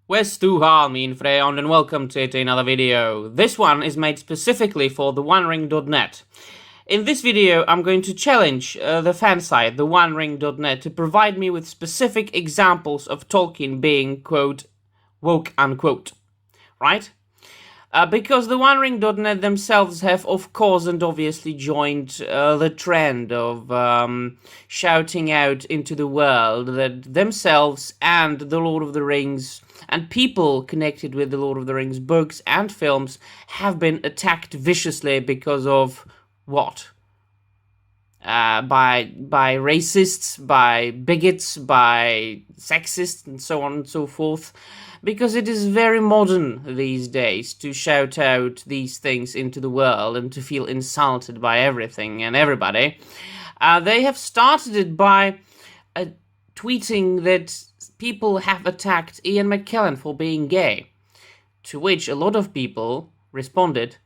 Where's Stuhal, min Freund, and welcome to another video. This one is made specifically for TheOneRing.net. In this video, I'm going to challenge the fan site, TheOneRing.net, to provide me with specific examples of Tolkien being, quote, woke, unquote. Right? Because TheOneRing.net themselves have, of course and obviously, joined the trend of shouting out into the world that themselves and The Lord of the Rings and people connected with The Lord of the Rings books and films have been attacked viciously because of what? By racists, by bigots, by sexists, and so on and so forth. Because it is very modern these days to shout out these things into the world and to feel insulted by everything and everybody. They have started it by tweeting that people have attacked Ian McKellen for being gay. To which a lot of people responded,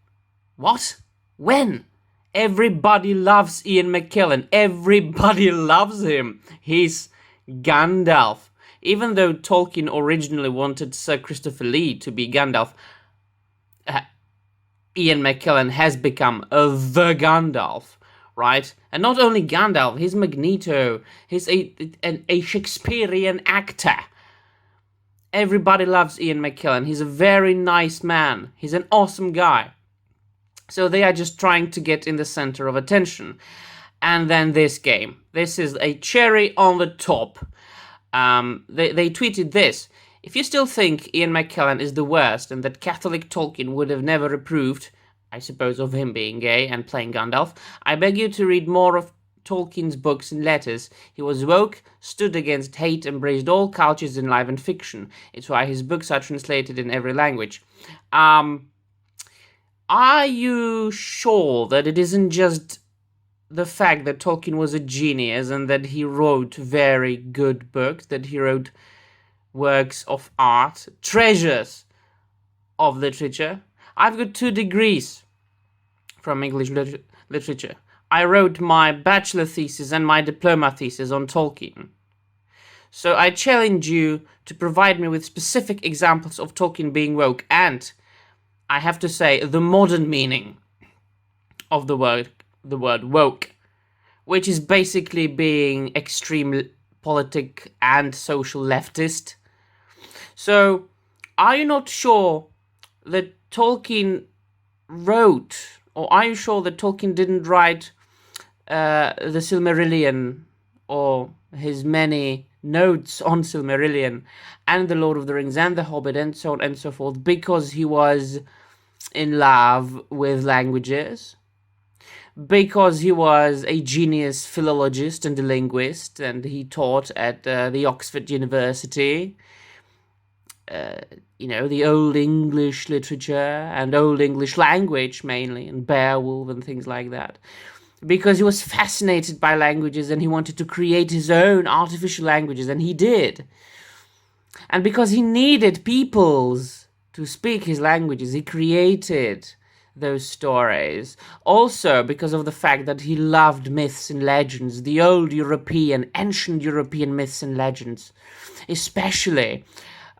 "What? When? Everybody loves Ian McKellen. Everybody loves him. He's Gandalf." Even though Tolkien originally wanted Sir Christopher Lee to be Gandalf, Ian McKellen has become the Gandalf, right? And not only Gandalf, he's Magneto. He's a Shakespearean actor. Everybody loves Ian McKellen. He's a very nice man. He's an awesome guy. So they are just trying to get in the center of attention. And then this game. This is a cherry on the top. They tweeted this: "If you still think Ian McKellen is the worst and that Catholic Tolkien would have never approved, I suppose, of him being gay and playing Gandalf, I beg you to read more of Tolkien's books and letters. He was woke, stood against hate, embraced all cultures in life and fiction. It's why his books are translated in every language." Are you sure that it isn't just the fact that Tolkien was a genius and that he wrote very good books, that he wrote works of art, treasures of literature? I've got 2 degrees from English literature. I wrote my bachelor thesis and my diploma thesis on Tolkien. So I challenge you to provide me with specific examples of Tolkien being woke, and I have to say the modern meaning of the word woke, which is basically being extreme politic and social leftist. So, are you not sure that Tolkien wrote, or are you sure that Tolkien didn't write the Silmarillion or his many notes on Silmarillion and the Lord of the Rings and the Hobbit and so on and so forth because he was in love with languages? Because he was a genius philologist and a linguist, and he taught at the Oxford University, the Old English literature and Old English language mainly, and Beowulf and things like that. Because he was fascinated by languages and he wanted to create his own artificial languages, and he did. And because he needed peoples to speak his languages, he created those stories. Also because of the fact that he loved myths and legends, the old European, ancient European myths and legends, especially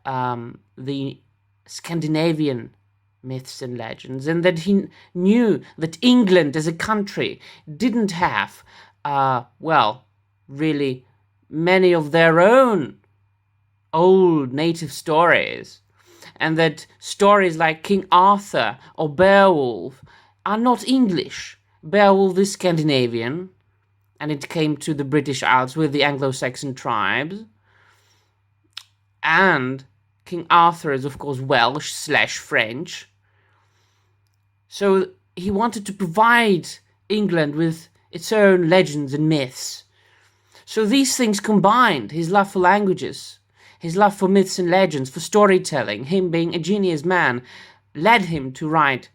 the Scandinavian myths and legends, and that he knew that England as a country didn't have, really many of their own old native stories, and that stories like King Arthur or Beowulf are not English. Beowulf is Scandinavian, and it came to the British Isles with the Anglo-Saxon tribes. And King Arthur is, of course, Welsh/French. So he wanted to provide England with its own legends and myths. So these things combined, his love for languages, his love for myths and legends, for storytelling, him being a genius man, led him to write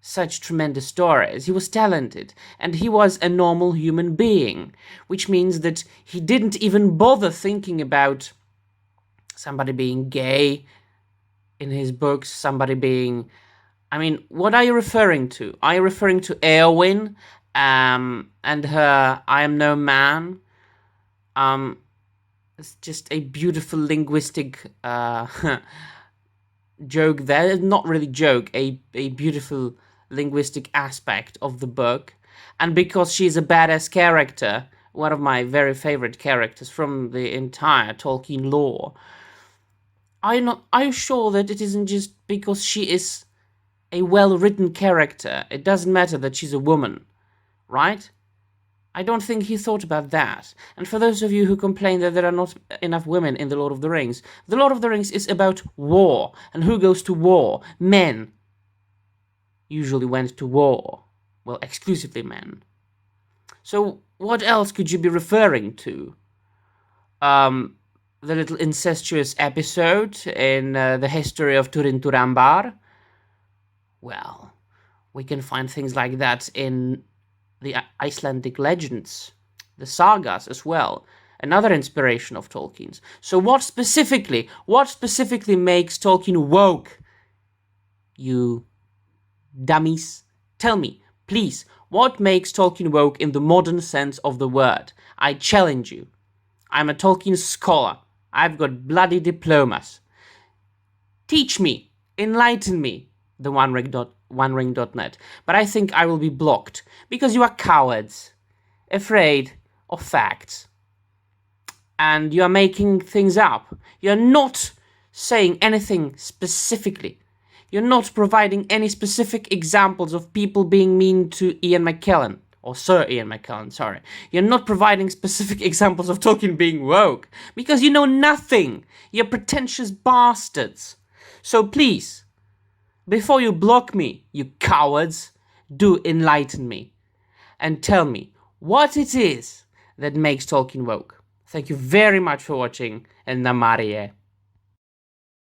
such tremendous stories. He was talented, and he was a normal human being, which means that he didn't even bother thinking about somebody being gay in his books, somebody being... what are you referring to? Are you referring to Eowyn and her I Am No Man? It's just a beautiful linguistic joke there. Not really joke, a beautiful linguistic aspect of the book. And because she's a badass character, one of my very favorite characters from the entire Tolkien lore, I'm sure that it isn't just because she is a well-written character. It doesn't matter that she's a woman, right? I don't think he thought about that. And for those of you who complain that there are not enough women in The Lord of the Rings, The Lord of the Rings is about war. And who goes to war? Men usually went to war. Well, exclusively men. So what else could you be referring to? The little incestuous episode in the history of Turin Turambar? Well, we can find things like that in the Icelandic legends, the sagas as well, another inspiration of Tolkien's. So what specifically makes Tolkien woke? You dummies. Tell me, please, what makes Tolkien woke in the modern sense of the word? I challenge you. I'm a Tolkien scholar. I've got bloody diplomas. Teach me, enlighten me, TheOneRing.net. But I think I will be blocked, because you are cowards, afraid of facts. And you are making things up. You're not saying anything specifically. You're not providing any specific examples of people being mean to Ian McKellen. Or Sir Ian McKellen, sorry. You're not providing specific examples of Tolkien being woke. Because you know nothing. You're pretentious bastards. So please, before you block me, you cowards, do enlighten me. And tell me what it is that makes Tolkien woke. Thank you very much for watching, and Namarie.